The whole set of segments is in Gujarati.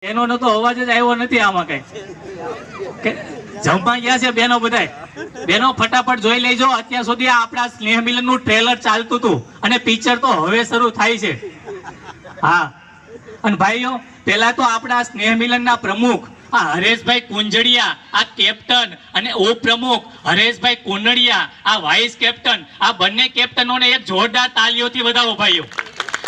એનો તો અવાજ જ આવ્યો નથી આમાં કઈ જમવા ગયા છે બેનો બધાય બેનો ફટાફટ જોઈ લેજો અત્યાર સુધી આપણા સ્નેહ મિલન નું ટ્રેલર ચાલતું હતું અને પિક્ચર તો હવે શરૂ થાય છે હા અને ભાઈઓ પેલા તો આપણા સ્નેહ મિલન ના પ્રમુખ આ હરેશભાઈ કુંજડિયા આ કેપ્ટન અને ઉપપ્રમુખ હરેશભાઈ કુંજડિયા આ વાઇસ કેપ્ટન આ બંને કેપ્ટનોને એક જોરદાર તાલીઓથી વધાવો ભાઈઓ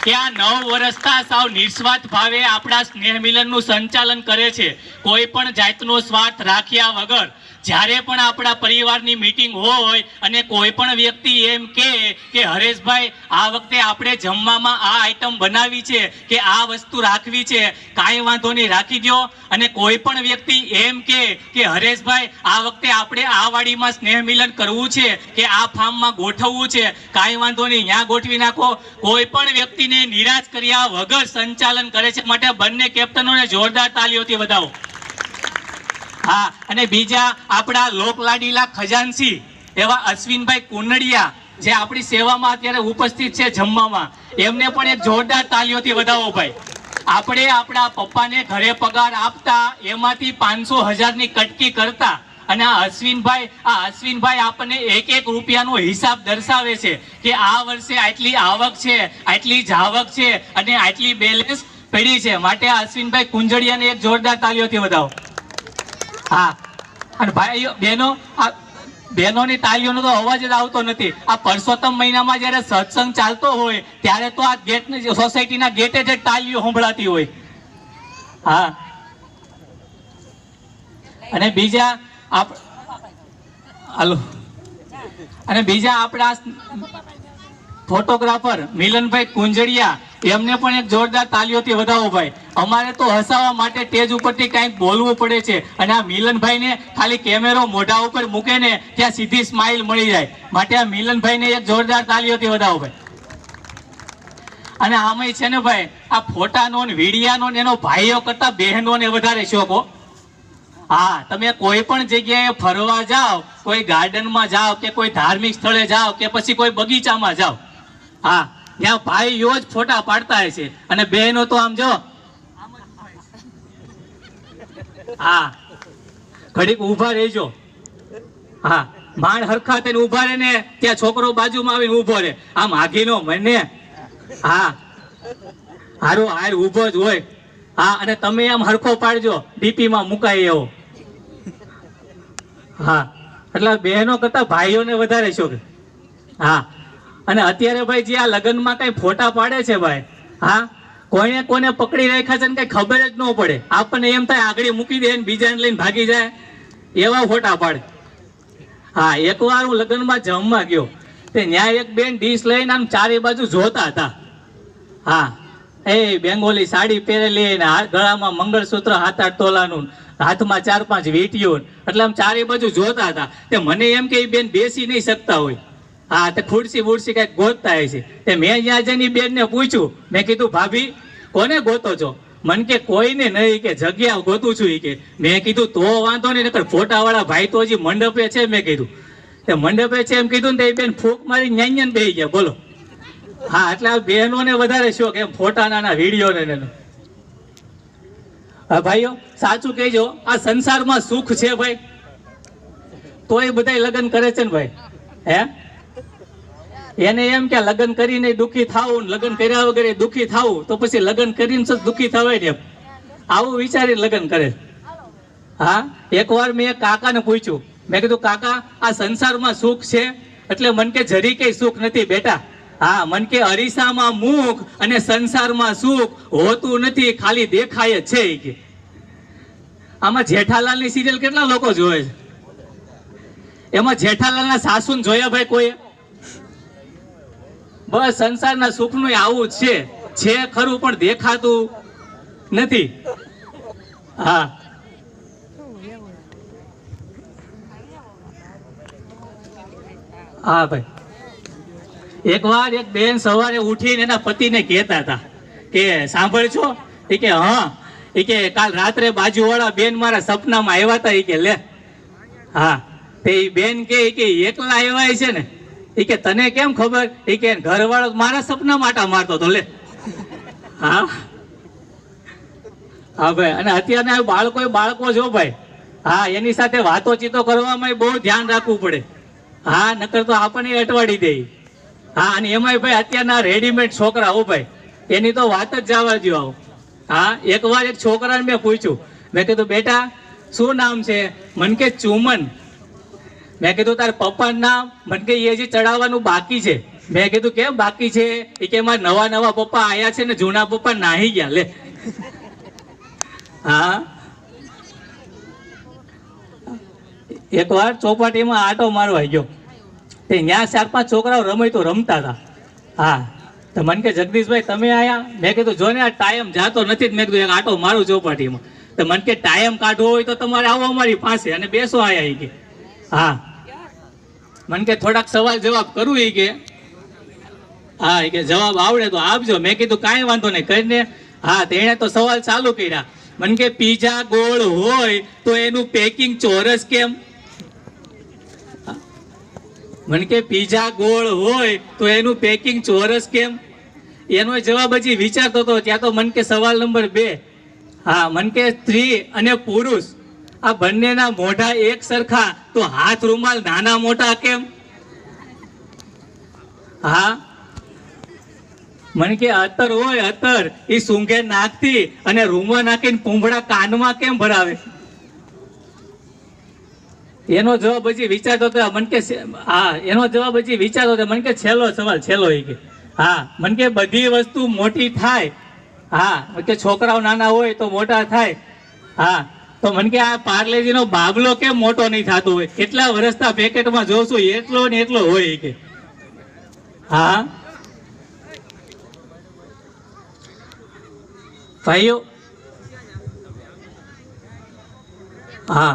કે આ 9 વર્ષથી સાવ નિસ્વાર્થ ભાવે આપણા સ્નેહ મિલન નું સંચાલન કરે છે કોઈ પણ જાતનો સ્વાર્થ રાખ્યા વગર જ્યારે પણ આપણા પરિવારની મીટિંગ હોય અને કોઈ પણ વ્યક્તિ એમ કે હરેશભાઈ આ વખતે આપણે જમવામાં આ આઈટમ બનાવી છે કે આ વસ્તુ રાખવી છે કાંઈ વાંધો નહીં રાખી દો અને કોઈ પણ વ્યક્તિ એમ કે હરેશભાઈ આ વખતે આપણે આ વાડીમાં સ્નેહ મિલન કરવું છે કે આ ફાર્મમાં ગોઠવવું છે કાંઈ વાંધો નહીં ત્યાં ગોઠવી નાખો કોઈ પણ વ્યક્તિને નિરાશ કર્યા વગર સંચાલન કરે છે માટે બંને કેપ્ટનોને જોરદાર તાલીઓથી વધાવો હા અને બીજા આપણા લોકલાડીલા ખજાનસી એવા અશ્વિનભાઈ કુંજડિયા જે આપણી સેવામાં અત્યારે ઉપસ્થિત છે જમવામાં એમને પણ એક જોરદાર તાલીઓથી વધાવો ભાઈ આપણે આપણા પપ્પાને ઘરે પગાર આપતા એમાંથી 500,000 ની કટકી કરતા અને આ અશ્વિનભાઈ આપણને એક રૂપિયાનો હિસાબ દર્શાવે છે કે આ વર્ષે આટલી આવક છે આટલી જાવક છે અને આટલી બેલેન્સ પડી છે માટે આ અશ્વિનભાઈ કુંજડિયાને એક જોરદાર તાલીઓથી વધાવો હા અને ભાઈઓ બહેનોની તાલીઓનો તો અવાજ જ આવતો નથી આ પરસોત્તમ મહિનામાં જયારે સત્સંગ ચાલતો હોય ત્યારે તો આ ગેટ સોસાયટીના ગેટે જ તાલીઓ સંભળાતી હોય હા અને બીજા આપણા ફોટોગ્રાફર મિલનભાઈ કુંજડિયા એમને પણ એક જોરદાર તાલીઓથી વધાવો ભાઈ અમારે તો હસાવવા માટે સ્ટેજ ઉપરથી કંઈક બોલવું પડે છે અને આ મિલનભાઈને ખાલી કેમેરો મોઢા ઉપર મૂકે ને ત્યાં સીધી સ્માઇલ મળી જાય માટે આ મિલનભાઈને એક જોરદાર તાલીઓથી વધાવો ભાઈ અને આમાં છે ને ભાઈ આ ફોટાનો ને વિડીયાનો ને એનો ભાઈઓ કરતા બહેનોને વધારે શોખ હો હા તમે કોઈ પણ જગ્યાએ ફરવા જાઓ કોઈ ગાર્ડનમાં જાઓ કે કોઈ ધાર્મિક સ્થળે જાઓ કે પછી કોઈ બગીચામાં જાઓ હા ત્યાં ભાઈઓ જ ફોટા પાડતા હોય છે અને બહેનો તો આમ જો હા ઘડીક ઉભા રહેજો હા માણ હરખા થઈને ઉભા રહે ને ત્યાં છોકરો બાજુમાં આવીને ઉભો રહે આમ આગીનો મને હા હારો હાર ઉભો જ હોય હા અને તમે આમ હરખો પાડજો ડીપી માં મુકાય એવો હા એટલે બહેનો કરતા ભાઈઓને વધારે શોખ હા અને અત્યારે ભાઈ જે આ લગ્નમાં કઈ ફોટા પાડે છે ભાઈ હા કોને પકડી રાખ્યા છે ને કઈ ખબર જ ન પડે આપણને એમ થાય આગળ મૂકી દે બીજાને લઈને ભાગી જાય એવા ફોટા પાડે હા એકવાર હું લગ્નમાં જમવા ગયો તે ન્યા એક બેન ડીશ લઈને આમ ચારે બાજુ જોતા હતા હા એ બેંગોલી સાડી પહેરેલી ને ગળામાં મંગળસૂત્ર 7-8 તોલાનું હાથમાં 4-5 વીંટીઓ એટલે આમ ચારે બાજુ જોતા હતા તે મને એમ કે બેન બેસી નહીં શકતા હોય હા તે ખુરશી બુરશી કઈક ગોતતા હોય છે તે મેં ત્યાં જઈને બેન ને પૂછ્યું મેં કીધું ભાભી કોને ગોતો છો મન કે કોઈને નહીં કે જગ્યા ગોતું છું કે મેં કીધું તો વાંધો નહીં નકર ફોટા વાળા ભાઈ તો હજી મંડપે છે મેં કીધું તે મંડપે છે એમ કીધું ને તે બેન ફૂંક મારી ન્યાન્યાને બેસી ગયા બોલો હા એટલે આ બહેનોને વધારે શોખ એમ ફોટાના વિડીયો ને હા ભાઈઓ સાચું કહેજો આ સંસારમાં સુખ છે ભાઈ તોય બધા લગ્ન કરે છે ને ભાઈ હે એને એમ કે લગ્ન કરીને દુઃખી થાવું લગ્ન કર્યા વગર દુઃખી થાવું તો પછી લગ્ન કરીને દુઃખી થવાય ને આવું વિચારીને લગ્ન કરે હા એકવાર મેં કાકાને પૂછ્યું મેં કીધું કાકા આ સંસારમાં સુખ છે એટલે મન કે જરી કઈ સુખ નથી બેટા હા મન કે અરીસામાં મુખ અને સંસારમાં સુખ હોતું નથી ખાલી દેખાય જ છે કે આમાં જેઠાલાલ ની સિરિયલ કેટલા લોકો જોવે છે એમાં જેઠાલાલ ના સાસુને જોયા ભાઈ કોઈ બસ સંસારના સુખનું આવું જ છે ખરું પણ દેખાતું નથી હા હા ભાઈ એકવાર એક બેન સવારે ઉઠીને એના પતિને કહેતા હતા કે સાંભળજો એ કે હા એ કે કાલ રાત્રે બાજુવાળા બેન મારા સપનામાં આવ્યા હતા એ કે લે હા તે બેન કે એકલા આવ્યા છે ને એ કે તને કેમ ખબર એ કે ઘરવાળો મારા સપના માટા મારતો તો લે હા હા ભાઈ, અને અત્યારના બાળકો જો ભાઈ, હા એની સાથે વાતોચીતો કરવામાં બહુ ધ્યાન રાખવું પડે. હા નકર તો આપણને અટવાડી દે. હા અને એમાંય ભાઈ અત્યારના રેડીમેડ છોકરા હો ભાઈ, એની તો વાત જ જવા દો. હા એકવાર એક છોકરાને મેં પૂછ્યું, મેં કીધું બેટા શું નામ છે? મને કે ચુમન. મેં કીધું તાર પપ્પાનું નામ? મને કે એ જે ચડાવવાનું બાકી છે. મેં કીધું કેમ બાકી છે? એ કે મારા નવા પપ્પા આયા છે ને જૂના પપ્પા નાહી ગયા લે. હા એકવાર ચોપાટીમાં આટો મારવા ગયો, તે ત્યાં 4-5 છોકરાઓ રમતા હતા. હા તો મને કે જગદીશભાઈ તમે આયા? મેં કીધું જો ને આ ટાઈમ જાતો નથી, મેં કીધું એક આટો મારું ચોપાટીમાં. તો મને કે ટાઈમ કાઢવો હોય તો તમારે આવો અમારી પાસે અને બેસો આયા. કે હા મને કે થોડાક સવાલ જવાબ કરું. એ કે હા એ કે જવાબ આવડે તો આપજો. મેં કીધું કાંઈ વાંધો નહીં કરીને. હા તેણે તો સવાલ ચાલુ કર્યા. મને કે પીઝા ગોળ હોય તો એનું પેકિંગ ચોરસ કેમ? મને કે પીઝા ગોળ હોય તો એનું પેકિંગ ચોરસ કેમ? એનો જવાબ હજી વિચારતો હતો ત્યાં તો મને કે સવાલ નંબર 2. હા મને કે સ્ત્રી અને પુરુષ આ બંનેના મોઢા એક સરખા તો હાથ રૂમાલ નાના મોટા કેમ? હા મને કે અત્તર હોય અત્તર એ સૂંઘે નાખતી અને રૂમમાં નાખીને પૂંભડા કાનમાં કેમ ભરાવે? એનો જવાબ હજી વિચારતો હતો. મને કે હા એનો જવાબ હજી વિચારતો હતો. મને કે છેલ્લો સવાલ છેલ્લો. એ કે હા મને કે બધી વસ્તુ મોટી થાય. હા કે છોકરાઓ નાના હોય તો મોટા થાય. હા તો મને કે આ પાર્લેજીનો બાબલો કેમ મોટો નહીં થતો હોય? કેટલા વર્ષના પેકેટમાં જોશું એટલો ને એટલો હોય. કે હા ભાઈઓ, હા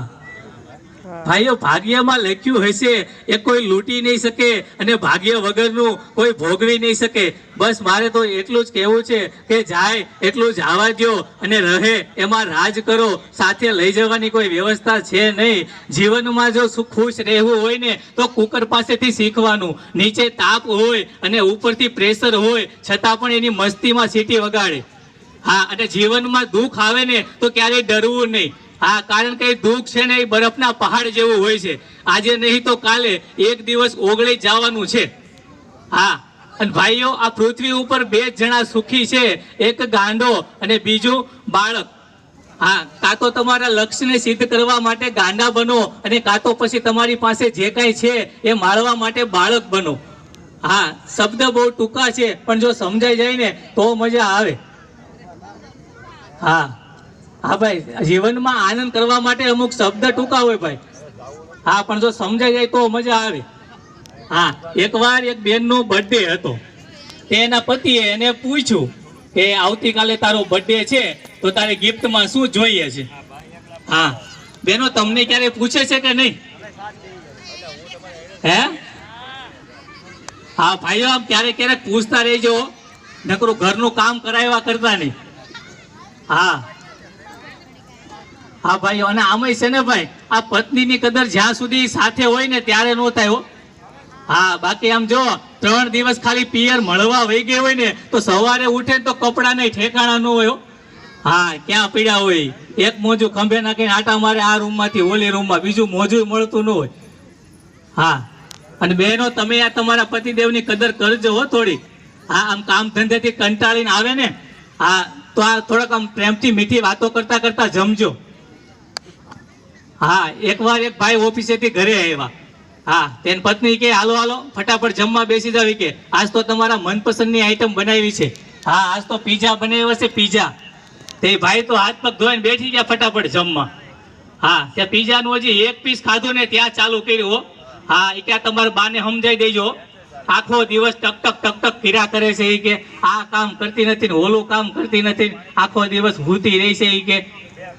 ભાઈઓ ભાગ્યમાં લખ્યું હશે એ કોઈ લૂંટી નહીં શકે અને ભાગ્ય વગરનું કોઈ ભોગવી નહીં શકે. બસ મારે તો એટલું જ કહેવું છે કે જાય એટલું જવા દો અને રહે એમાં રાજ કરો. સાથે લઈ જવાની કોઈ વ્યવસ્થા છે નહીં. જીવનમાં જો ખુશ રહેવું હોય ને તો કુકર પાસેથી શીખવાનું. નીચે તાપ હોય અને ઉપરથી પ્રેશર હોય છતાં પણ એની મસ્તીમાં સીટી વગાડે. હા અને જીવનમાં દુઃખ આવે ને તો ક્યારેય ડરવું નહીં. હા કારણ કે દુઃખ છે ને એ બરફના પહાડ જેવું હોય છે. આજે નહીં તો કાલે એક દિવસ ઓગળી જવાનું છે. હા અને ભાઈઓ આ પૃથ્વી ઉપર 2 જ જણા સુખી છે, એક ગાંડો અને બીજું બાળક. હા કાં તો તમારા લક્ષ્યને સિદ્ધ કરવા માટે ગાંડા બનો અને કાં તો પછી તમારી પાસે જે કાંઈ છે એ માળવા માટે બાળક બનો. હા શબ્દ બહુ ટૂંકા છે પણ જો સમજાઈ જાય ને તો મજા આવે. હા હા ભાઈ જીવનમાં આનંદ કરવા માટે અમુક શબ્દ ટૂંકા હોય ભાઈ. હા પણ જો સમજાઈ જાય તો મજા આવે. હા એકવાર એક બેનનો બર્થડે હતો. તેના પતિએ એને પૂછ્યું કે આવતીકાલે તારો બર્થડે છે તો તારે ગિફ્ટમાં શું જોઈએ છે? હા બેનો તમને ક્યારે પૂછે છે કે નહીં? હે હા ભાઈઓ આમ ક્યારેક ક્યારેક પૂછતા રહેજો, નકરું ઘરનું કામ કરાવ્યા કરતા નહીં. હા હા ભાઈઓ અને આમાંય છે ને ભાઈ આ પત્નીની કદર જ્યાં સુધી સાથે હોય ને ત્યારે નો થાય હો. હા બાકી આમ જો 3 દિવસ ખાલી પિયર મળવા વહી ગઈ હોય ને તો સવારે ઉઠે તો કપડા નહીં ઠેકાણા ન હોય. હા ક્યાં પીડા હોય. એક મોજું ખંભે નાખીને આટા મારે આ રૂમમાંથી ઓલી રૂમમાં, બીજું મોજું મળતું ન હોય. હા અને બહેનો તમે આ તમારા પતિદેવની કદર કરજો હો થોડી. હા આમ કામ ધંધેથી કંટાળીને આવે ને હા તો આ થોડાક આમ પ્રેમથી મીઠી વાતો કરતા કરતા જમજો. હા એકવાર એક ભાઈ ઓફિસેથી ઘરે આવ્યા. હા તેની પત્ની કે હાલો હાલો ફટાફટ જમવા બેસી જાવ. કે આજ તો તમારા મનપસંદની આઈટમ બનાવી છે. હા આજ તો પીઝા બનાવ્યો છે પીઝા. તે ભાઈ તો હાથ પગ ધોઈને બેઠી ગયા ફટાફટ જમવા. હા ત્યાં પીઝાનું હજી એક પીસ ખાધું ને ત્યાં ચાલુ કર્યું. હા એ કે તમારા બાને સમજાઈ દેજો, આખો દિવસ ટક ટક ટક ટક ફીરા કરે છે. એ કે આ કામ કરતી નથી ને ઓલું કામ કરતી નથી, આખો દિવસ ભૂતી રહી છે. એ કે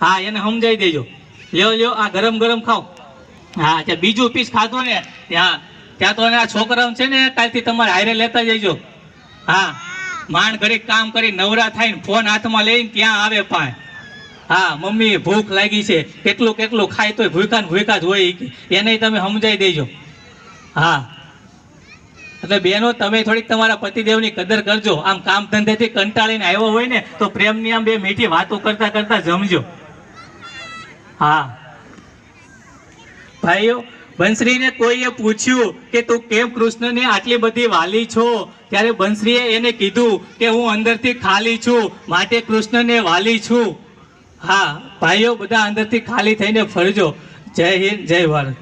હા એને સમજાઈ દેજો. લ્યો લ્યો આ ગરમ ગરમ ખાઓ. હા ત્યાં બીજું પીસ ખાધું ને ત્યાં તો આ છોકરાઓ છે ને કાલથી તમારે હારે લેતા જઈજો. હા માંડ ઘડીક કામ કરી નવરા થઈને ફોન હાથમાં લઈને ત્યાં આવે પાય. હા મમ્મી ભૂખ લાગી છે, કેટલું કેટલું ખાય તોય ભૂખા ને ભૂખા જ હોય. એને તમે સમજાઈ દેજો. હા એટલે બહેનો તમે થોડીક તમારા પતિદેવની કદર કરજો. આમ કામ ધંધેથી કંટાળીને આવ્યો હોય ને તો પ્રેમની આમ બે મીઠી વાતો કરતા કરતા જમજો. હા ભાઈઓ, બંસરીને કોઈએ પૂછ્યું કે તું કેમ કૃષ્ણને આટલી બધી વાલી છો, ત્યારે બંસરીએ એને કીધું કે હું અંદરથી ખાલી છું, માટે કૃષ્ણને વાલી છું. હા ભાઈઓ, બધા અંદરથી ખાલી થઈને ફરજો. જય હિન્દ, જય ભારત.